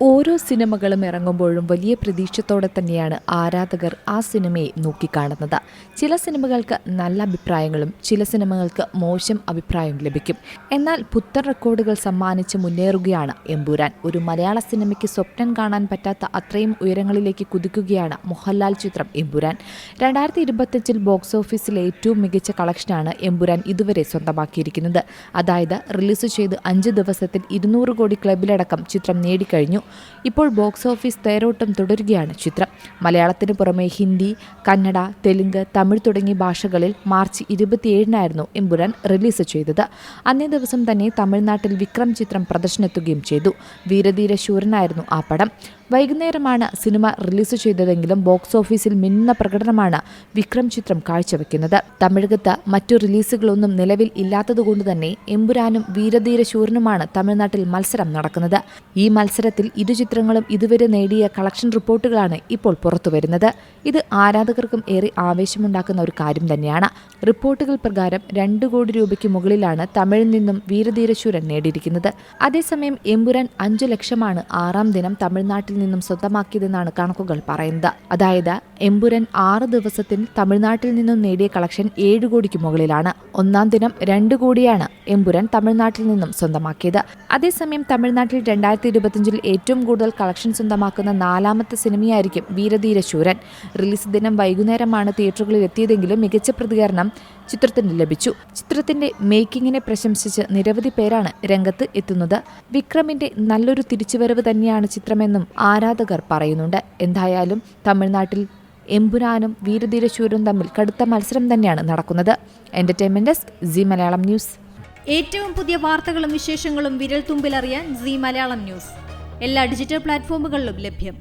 ഓരോ സിനിമകളും ഇറങ്ങുമ്പോഴും വലിയ പ്രതീക്ഷത്തോടെ തന്നെയാണ് ആരാധകർ ആ സിനിമയെ നോക്കിക്കാണുന്നത്. ചില സിനിമകൾക്ക് നല്ല അഭിപ്രായങ്ങളും ചില സിനിമകൾക്ക് മോശം അഭിപ്രായം ലഭിക്കും. എന്നാൽ പുത്തൻ റെക്കോർഡുകൾ സമ്മാനിച്ച് മുന്നേറുകയാണ് എമ്പുരാൻ. ഒരു മലയാള സിനിമയ്ക്ക് സ്വപ്നം കാണാൻ പറ്റാത്ത അത്രയും ഉയരങ്ങളിലേക്ക് കുതിക്കുകയാണ് മോഹൻലാൽ ചിത്രം എമ്പുരാൻ. 2025 ബോക്സ് ഓഫീസിലെ ഏറ്റവും മികച്ച കളക്ഷനാണ് എമ്പുരാൻ ഇതുവരെ സ്വന്തമാക്കിയിരിക്കുന്നത്. അതായത് റിലീസ് ചെയ്ത് 5 ദിവസത്തിൽ 200 കോടി ക്ലബിലടക്കം ചിത്രം നേടിക്കഴിഞ്ഞു. ഇപ്പോൾ ബോക്സ് ഓഫീസ് തേരോട്ടം തുടരുകയാണ് ചിത്രം. മലയാളത്തിന് പുറമെ ഹിന്ദി, കന്നഡ, തെലുങ്ക്, തമിഴ് തുടങ്ങിയ ഭാഷകളിൽ മാർച്ച് 27-നായിരുന്നു എമ്പുരാൻ റിലീസ് ചെയ്തത്. അന്നേ ദിവസം തന്നെ തമിഴ്നാട്ടിൽ വിക്രം ചിത്രം പ്രദർശനമെത്തുകയും ചെയ്തു. വീരധീര ശൂരനായിരുന്നു ആ പടം. വൈകുന്നേരമാണ് സിനിമ റിലീസ് ചെയ്തതെങ്കിലും ബോക്സ് ഓഫീസിൽ മിന്നുന്ന പ്രകടനമാണ് വിക്രം ചിത്രം കാഴ്ചവെക്കുന്നത്. തമിഴകത്ത് മറ്റു റിലീസുകളൊന്നും നിലവിൽ ഇല്ലാത്തതുകൊണ്ട് തന്നെ എമ്പുരാനും വീരധീര ശൂരനുമാണ് തമിഴ്നാട്ടിൽ മത്സരം നടക്കുന്നത്. ഈ മത്സരത്തിൽ ഇരു ചിത്രങ്ങളും ഇതുവരെ നേടിയ കളക്ഷൻ റിപ്പോർട്ടുകളാണ് ഇപ്പോൾ പുറത്തുവരുന്നത്. ഇത് ആരാധകർക്കും ഏറെ ആവേശമുണ്ടാക്കുന്ന ഒരു കാര്യം തന്നെയാണ്. റിപ്പോർട്ടുകൾ പ്രകാരം 2 കോടി രൂപയ്ക്ക് മുകളിലാണ് തമിഴിൽ നിന്നും വീരധീര ശൂരൻ നേടിയിരിക്കുന്നത്. അതേസമയം എമ്പുരാൻ 5 ലക്ഷമാണ് 6-ാം ദിനം തമിഴ്നാട്ടിൽ നിന്നും സ്വന്തമാക്കിയതെന്നാണ് കണക്കുകൾ പറയുന്നത്. അതായത് എമ്പുരാൻ 6 ദിവസത്തിൽ തമിഴ്നാട്ടിൽ നിന്നും നേടിയ കളക്ഷൻ 7 കോടിക്ക് മുകളിലാണ്. 1-ാം ദിനം 2 കോടിയാണ് എമ്പുരാൻ തമിഴ്നാട്ടിൽ നിന്നും സ്വന്തമാക്കിയത്. അതേസമയം തമിഴ്നാട്ടിൽ 2025 ഏറ്റവും കൂടുതൽ കളക്ഷൻ സ്വന്തമാക്കുന്ന 4-ാമത്തെ സിനിമയായിരിക്കും വീരധീര ശൂരൻ. റിലീസ് ദിനം വൈകുന്നേരമാണ് തിയേറ്ററുകളിൽ എത്തിയതെങ്കിലും മികച്ച പ്രതികരണം ചിത്രത്തിന് ലഭിച്ചു. ചിത്രത്തിന്റെ മേക്കിങ്ങിനെ പ്രശംസിച്ച് നിരവധി പേരാണ് രംഗത്ത് എത്തുന്നത്. വിക്രമിന്റെ നല്ലൊരു തിരിച്ചുവരവ് തന്നെയാണ് ചിത്രമെന്നും ആരാധകർ പറയുന്നുണ്ട്. എന്തായാലും തമിഴ്നാട്ടിൽ എമ്പുരാനും വീരധീര ശൂരനും തമ്മിൽ കടുത്ത മത്സരം തന്നെയാണ് നടക്കുന്നത്. Entertainment desk, C Malayalam news. ഏറ്റവും പുതിയ വാർത്തകളും വിശേഷങ്ങളും വിരൽ തുമ്പിലറിയാൻ സി മലയാളം ന്യൂസ് എല്ലാ ഡിജിറ്റൽ പ്ലാറ്റ്ഫോമുകളിലും ലഭ്യം.